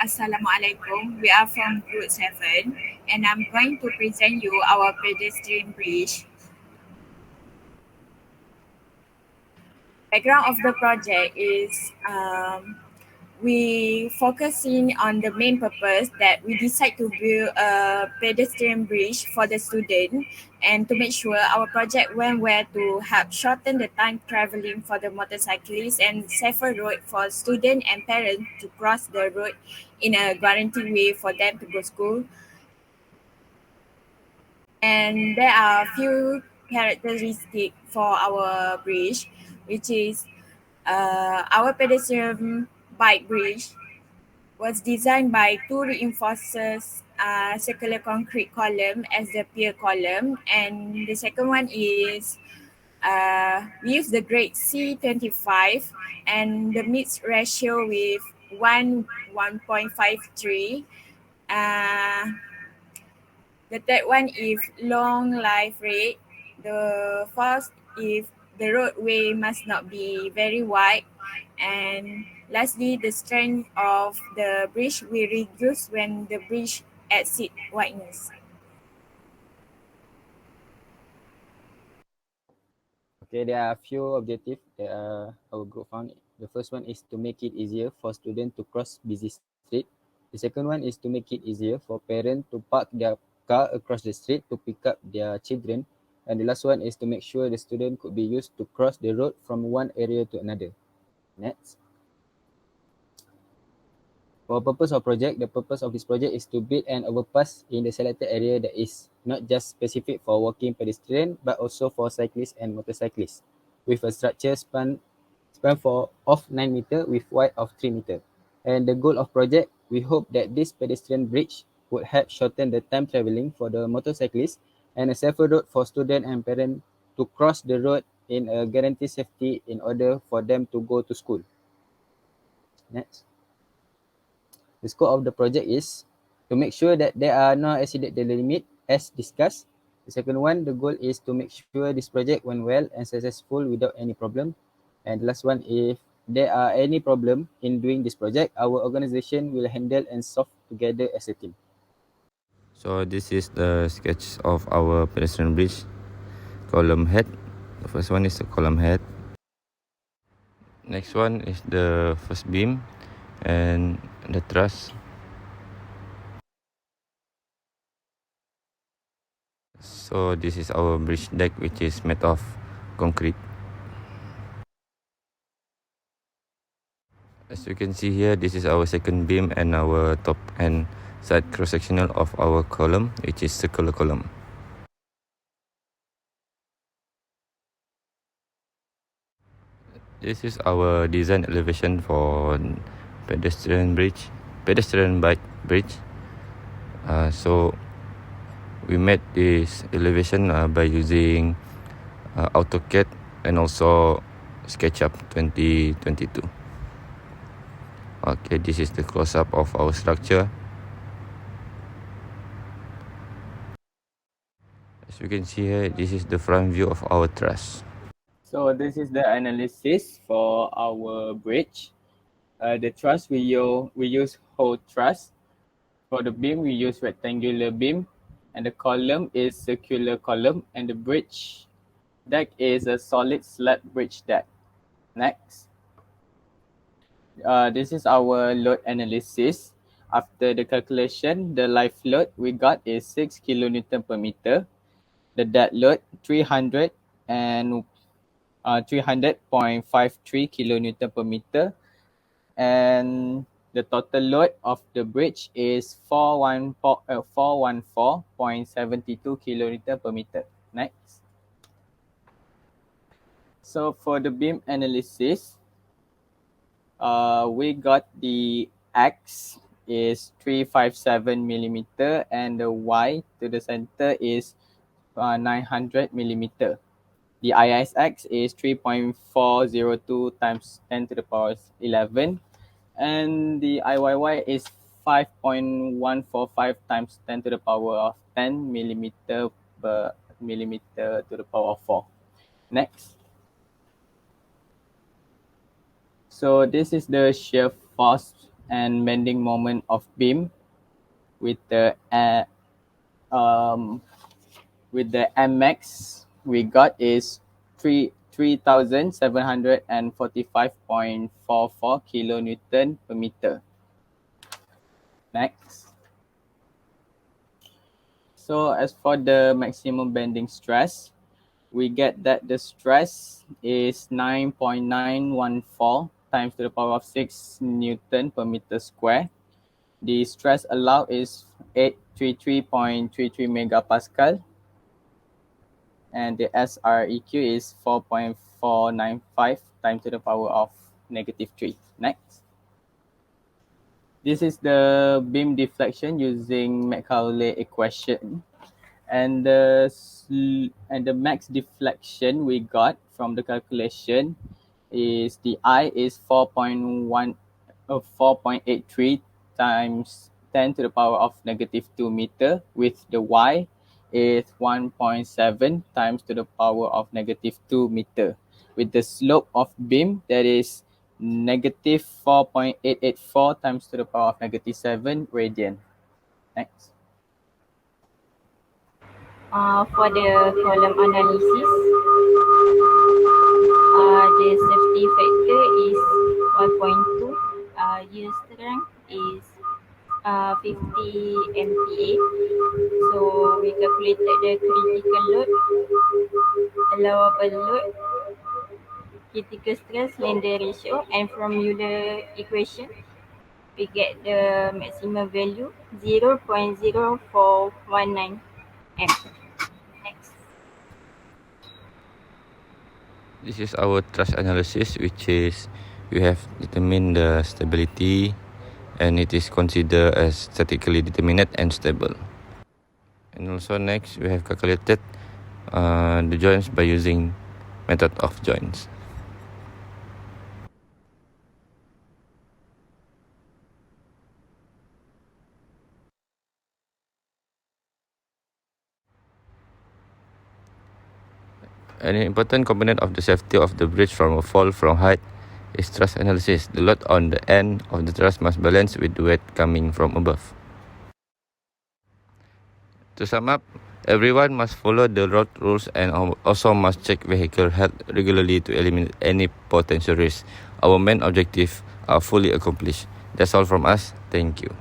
Assalamualaikum. We are from Group 7 and I'm going to present you our pedestrian bridge. Background of the project is we focusing on the main purpose that we decide to build a pedestrian bridge for the student and to make sure our project went where to help shorten the time traveling for the motorcyclists and safer road for student and parents to cross the road in a guaranteed way for them to go school. And there are a few characteristics for our bridge, which is our pedestrian bike bridge was designed by two reinforcers circular concrete column as the pier column, and the second one is we use the grade C25 and the mix ratio with 1.53. Uh, the third one is long life rate. The fourth is the roadway must not be very wide. And lastly, the strength of the bridge will reduce when the bridge exceeds wideness. Okay, there are a few objectives that our group found. The first one is to make it easier for students to cross busy street. The second one is to make it easier for parents to park their car across the street to pick up their children. And the last one is to make sure the student could be used to cross the road from one area to another. Next. For purpose of project, the purpose of this project is to build an overpass in the selected area that is not just specific for walking pedestrian, but also for cyclists and motorcyclists, with a structure span of 9 meter with wide of 3 meter. And the goal of project, we hope that this pedestrian bridge would help shorten the time traveling for the motorcyclists and a safer road for students and parents to cross the road in a guaranteed safety in order for them to go to school. Next. The scope of the project is to make sure that there are no exceeded the limit as discussed. The second one, the goal is to make sure this project went well and successful without any problem. And the last one, if there are any problem in doing this project, our organization will handle and solve together as a team. So this is the sketch of our pedestrian bridge column head. The first one is the column head. Next one is the first beam and the truss. So this is our bridge deck, which is made of concrete. As you can see here, this is our second beam and our top and side cross-sectional of our column, which is circular column. This is our design elevation for pedestrian bike bridge. So we made this elevation by using AutoCAD and also SketchUp 2022. Okay, this is the close-up of our structure. As you can see here, this is the front view of our truss. So this is the analysis for our bridge. The truss we use whole truss. For the beam we use rectangular beam, and the column is circular column, and the bridge deck is a solid slab bridge deck. Next. This is our load analysis. After the calculation, the live load we got is 6 kilonewton per meter. The dead load 300.53 kilonewton per meter, and the total load of the bridge is 414.72 kilonewton per meter. Next. So for the beam analysis, we got the X is 357 millimeter and the Y to the center is 900 millimeter. The ISX is 3.402 times 10 to the power 11, and the IYY is 5.145 times 10 to the power of 10 millimeter per millimeter to the power of 4. Next. So this is the shear force and bending moment of beam with the MX we got is 3,745.44 kilonewton per meter. Next. So as for the maximum bending stress, we get that the stress is 9.914 times to the power of 6 Newton per meter square. The stress allowed is 833.33 megapascal. And the SREQ is 4.495 times to the power of -3. Next. This is the beam deflection using Macaulay equation. And the max deflection we got from the calculation is the I is 4.83 times 10 to the power of -2 meter, with the Y is 1.7 times to the power of -2 meter, with the slope of beam that is -4.884 times to the power of -7 radian. Next. For the column analysis, the safety factor is 1.2, yield strength is 50 MPa. So we calculated the critical load, allowable load, critical stress, slender ratio, and from Euler equation we get the maximum value 0.0419 M. Next. This is our thrust analysis, which is we have determined the stability and it is considered as statically determinate and stable. And also next we have calculated the joints by using method of joints. An important component of the safety of the bridge from a fall from height is thrust analysis. The load on the end of the truss must balance with the weight coming from above. To sum up, everyone must follow the road rules and also must check vehicle health regularly to eliminate any potential risk. Our main objectives are fully accomplished. That's all from us. Thank you.